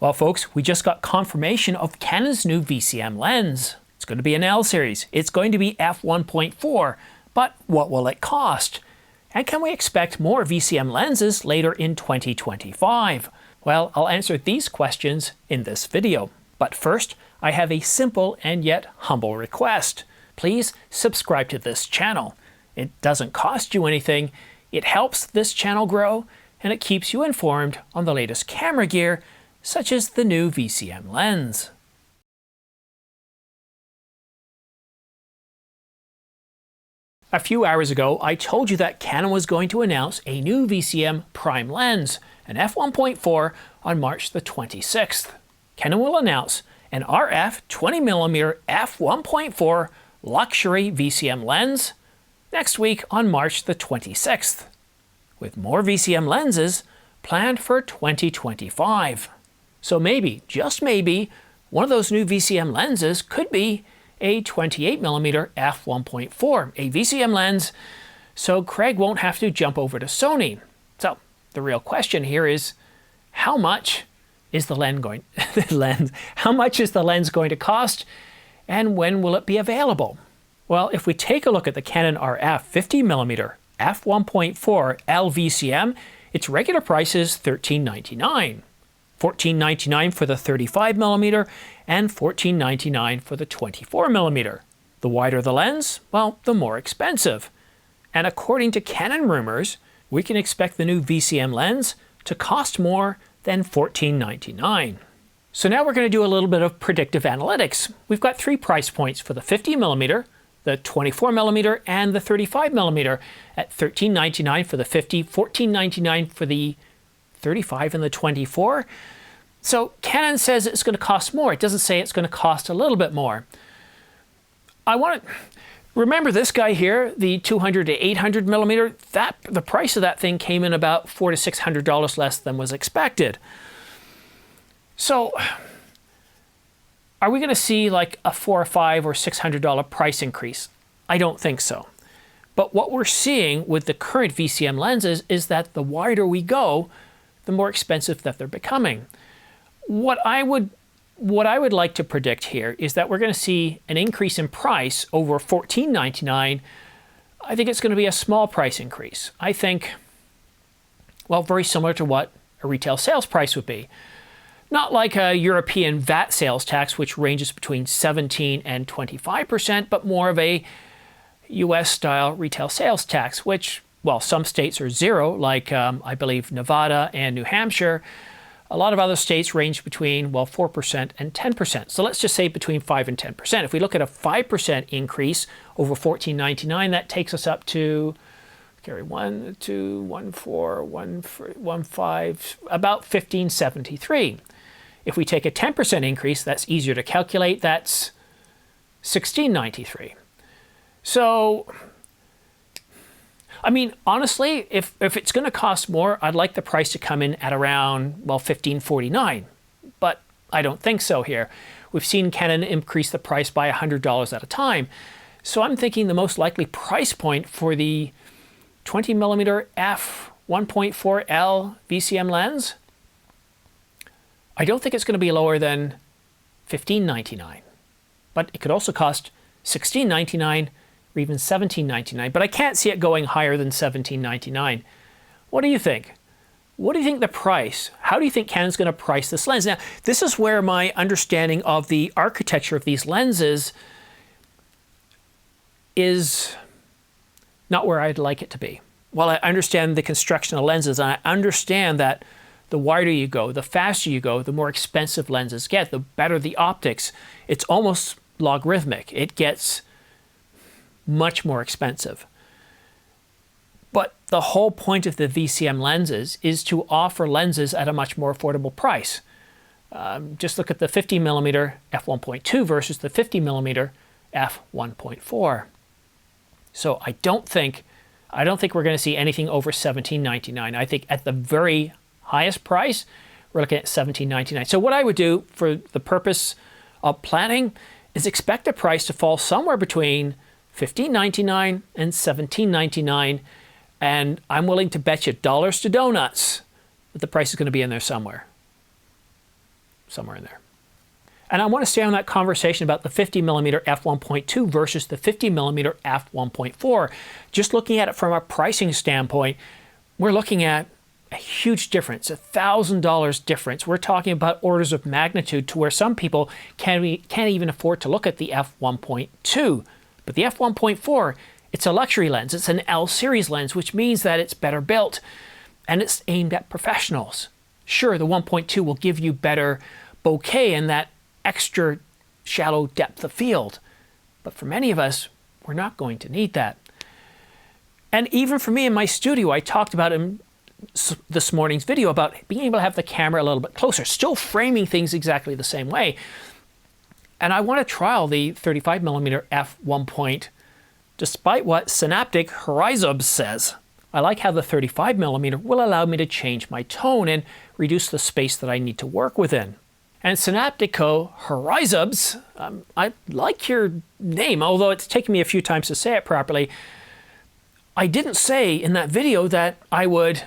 Well, folks, we just got confirmation of Canon's new VCM lens. It's going to be an L series. It's going to be f1.4, but what will it cost? And can we expect more VCM lenses later in 2025? Well, I'll answer these questions in this video. But first, I have a simple and yet humble request. Please subscribe to this channel. It doesn't cost you anything. It helps this channel grow, and it keeps you informed on the latest camera gear, such as the new VCM lens. A few hours ago, I told you that Canon was going to announce a new VCM prime lens, an f1.4, on March the 26th. Canon will announce an RF 20mm f1.4 luxury VCM lens next week on March the 26th, with more VCM lenses planned for 2025. So maybe, just maybe, one of those new VCM lenses could be a 28mm f1.4, a VCM lens, so Craig won't have to jump over to Sony. So the real question here is, how much is the lens going to cost, and when will it be available? Well, if we take a look at the Canon RF 50mm f1.4 L VCM, its regular price is $13.99. $14.99 for the 35mm and $14.99 for the 24mm. The wider the lens, well, the more expensive. And according to Canon rumors, we can expect the new VCM lens to cost more than $14.99. So now we're going to do a little bit of predictive analytics. We've got three price points for the 50mm, the 24mm, and the 35mm at $13.99 for the 50, $14.99 for the 35 and the 24. So Canon says it's going to cost more. It doesn't say it's going to cost a little bit more. I want to remember this guy here, the 200 to 800mm. The price of that thing came in about $400 to $600 less than was expected. So are we going to see like a $400 or $500 or $600 price increase? I don't think so. But what we're seeing with the current VCM lenses is that the wider we go, the more expensive that they're becoming. What I would like to predict here is that we're going to see an increase in price over $14.99. I think it's going to be a small price increase. I think, well, very similar to what a retail sales price would be. Not like a European VAT sales tax, which ranges between 17% and 25%, but more of a US-style retail sales tax, which, well, some states are zero, like I believe Nevada and New Hampshire. A lot of other states range between, well, 4% and 10%. So let's just say between 5 and 10%. If we look at a 5% increase over $14.99, that takes us up to, about $15.73. If we take a 10% increase, that's easier to calculate, that's $16.93. So, I mean, honestly, if it's going to cost more, I'd like the price to come in at around, well, $15.49. But I don't think so here. We've seen Canon increase the price by $100 at a time. So I'm thinking the most likely price point for the 20mm f1.4L VCM lens, I don't think it's going to be lower than $15.99. But it could also cost $16.99 or even $17.99, but I can't see it going higher than $17.99. What do you think? What do you think the price? How do you think Canon's going to price this lens? Now, this is where my understanding of the architecture of these lenses is not where I'd like it to be. While I understand the construction of lenses, and I understand that the wider you go, the faster you go, the more expensive lenses get, the better the optics. It's almost logarithmic. It gets much more expensive. But the whole point of the VCM lenses is to offer lenses at a much more affordable price. Just look at the 50mm f1.2 versus the 50mm f1.4. So I don't think we're going to see anything over $17.99. I think at the very highest price, we're looking at $17.99. So what I would do for the purpose of planning is expect the price to fall somewhere between $15.99 and $17.99, and I'm willing to bet you dollars to donuts that the price is going to be in there somewhere. somewhere in there. And I want to stay on that conversation about the 50mm f1.2 versus the 50mm f1.4. Just looking at it from a pricing standpoint, we're looking at a huge difference, $1,000 difference. We're talking about orders of magnitude to where some people can't even afford to look at the f1.2. But the f1.4, it's a luxury lens. It's an L series lens, which means that it's better built and it's aimed at professionals. Sure, the 1.2 will give you better bokeh and that extra shallow depth of field. But for many of us, we're not going to need that. And even for me in my studio, I talked about in this morning's video about being able to have the camera a little bit closer, still framing things exactly the same way. And I want to trial the 35mm f1. Despite what Synaptic Horizobs says, I like how the 35mm will allow me to change my tone and reduce the space that I need to work within. And Synaptico Horizobs, I like your name, although it's taken me a few times to say it properly. I didn't say in that video that I would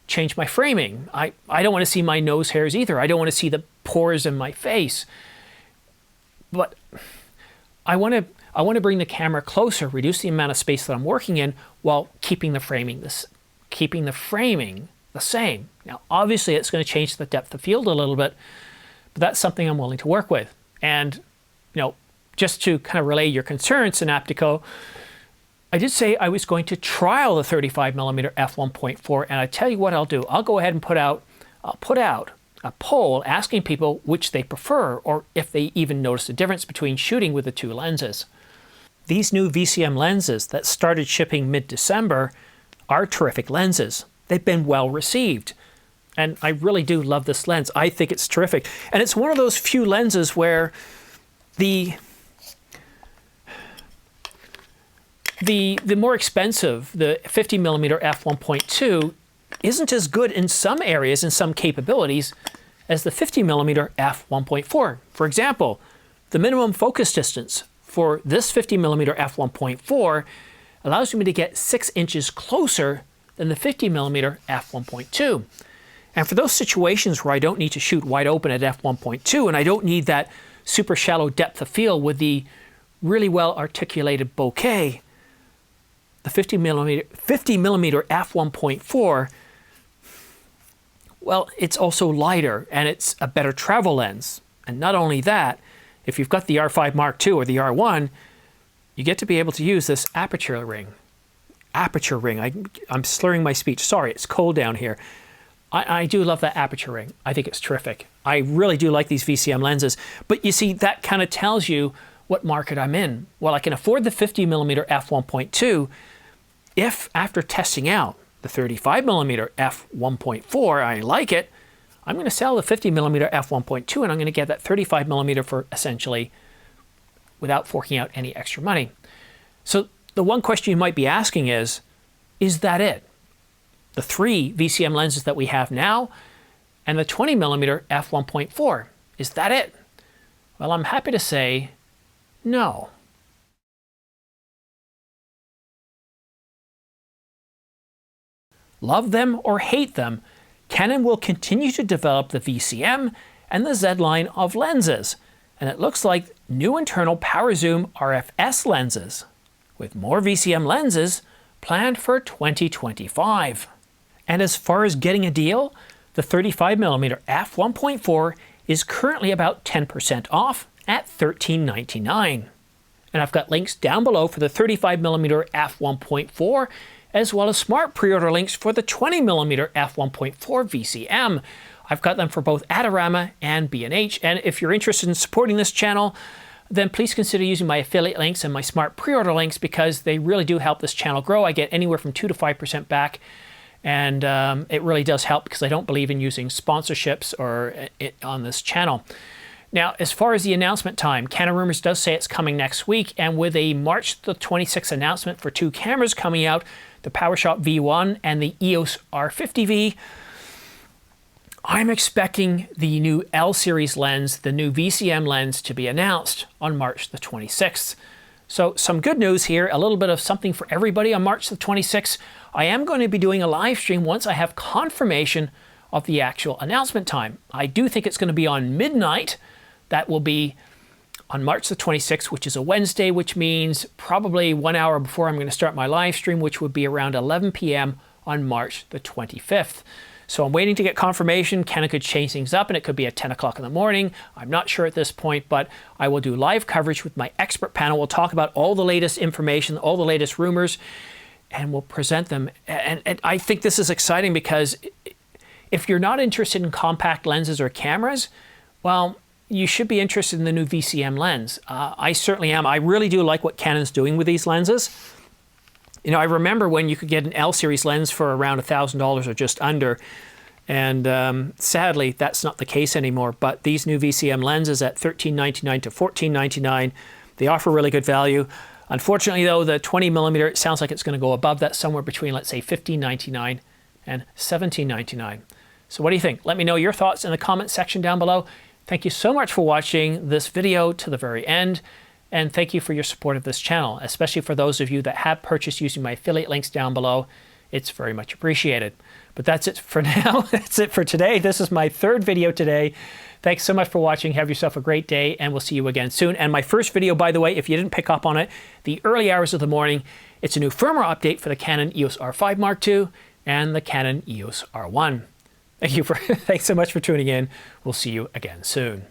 change my framing. I don't want to see my nose hairs either. I don't want to see the pores in my face. But I want to bring the camera closer, reduce the amount of space that I'm working in while keeping the framing the same. Now, obviously, it's going to change the depth of field a little bit, but that's something I'm willing to work with. And, just to kind of relay your concerns, Synaptico, I did say I was going to trial the 35mm f1.4, and I tell you what I'll do. I'll go ahead and put out a poll asking people which they prefer, or if they even notice the difference between shooting with the two lenses. These new VCM lenses that started shipping mid-December are terrific lenses. They've been well received. And I really do love this lens. I think it's terrific. And it's one of those few lenses where the more expensive, the 50mm f1.2, isn't as good in some areas and some capabilities as the 50mm f1.4. For example, the minimum focus distance for this 50mm f1.4 allows me to get 6 inches closer than the 50mm f1.2. And for those situations where I don't need to shoot wide open at f1.2 and I don't need that super shallow depth of field with the really well articulated bokeh, the 50mm f1.4, well, it's also lighter and it's a better travel lens. And not only that, if you've got the R5 Mark II or the R1, you get to be able to use this aperture ring. Aperture ring. I'm slurring my speech. Sorry, it's cold down here. I do love that aperture ring. I think it's terrific. I really do like these VCM lenses. But you see, that kind of tells you what market I'm in. Well, I can afford the 50mm f1.2 if, after testing out the 35mm f1.4, I like it, I'm going to sell the 50mm f1.2 and I'm going to get that 35mm for essentially without forking out any extra money. So the one question you might be asking is that it? The 3 VCM lenses that we have now and the 20mm f1.4, is that it? Well, I'm happy to say no. Love them or hate them, Canon will continue to develop the VCM and the Z line of lenses, and it looks like new internal power zoom RFS lenses, with more VCM lenses planned for 2025. And as far as getting a deal, the 35mm f1.4 is currently about 10% off at $13.99. And I've got links down below for the 35mm f1.4, as well as smart pre-order links for the 20mm f1.4 VCM. I've got them for both Adorama and B&H, and if you're interested in supporting this channel, then please consider using my affiliate links and my smart pre-order links because they really do help this channel grow. I get anywhere from 2 to 5% back, and it really does help because I don't believe in using sponsorships on this channel. Now, as far as the announcement time, Canon Rumors does say it's coming next week, and with a March the 26th announcement for 2 cameras coming out, the PowerShot V1 and the EOS R50V, I'm expecting the new L series lens, the new VCM lens, to be announced on March the 26th. So some good news here, a little bit of something for everybody on March the 26th. I am going to be doing a live stream once I have confirmation of the actual announcement time. I do think it's going to be on midnight. That will be on March the 26th, which is a Wednesday, which means probably 1 hour before I'm going to start my live stream, which would be around 11 p.m. on March the 25th. So I'm waiting to get confirmation. Canon could change things up and it could be at 10 o'clock in the morning. I'm not sure at this point, but I will do live coverage with my expert panel. We'll talk about all the latest information, all the latest rumors, and we'll present them. And I think this is exciting because if you're not interested in compact lenses or cameras, well, you should be interested in the new VCM lens. I certainly am. I really do like what Canon's doing with these lenses. You know, I remember when you could get an L-series lens for around $1,000 or just under, and sadly, that's not the case anymore. But these new VCM lenses at $13.99 to $14.99, they offer really good value. Unfortunately, though, the 20mm, it sounds like it's going to go above that, somewhere between, let's say, $15.99 and $17.99. So what do you think? Let me know your thoughts in the comment section down below. Thank you so much for watching this video to the very end. And thank you for your support of this channel, especially for those of you that have purchased using my affiliate links down below. It's very much appreciated. But that's it for now. That's it for today. This is my third video today. Thanks so much for watching. Have yourself a great day, and we'll see you again soon. And my first video, by the way, if you didn't pick up on it, the early hours of the morning, it's a new firmware update for the Canon EOS R5 Mark II and the Canon EOS R1. Thanks so much for tuning in. We'll see you again soon.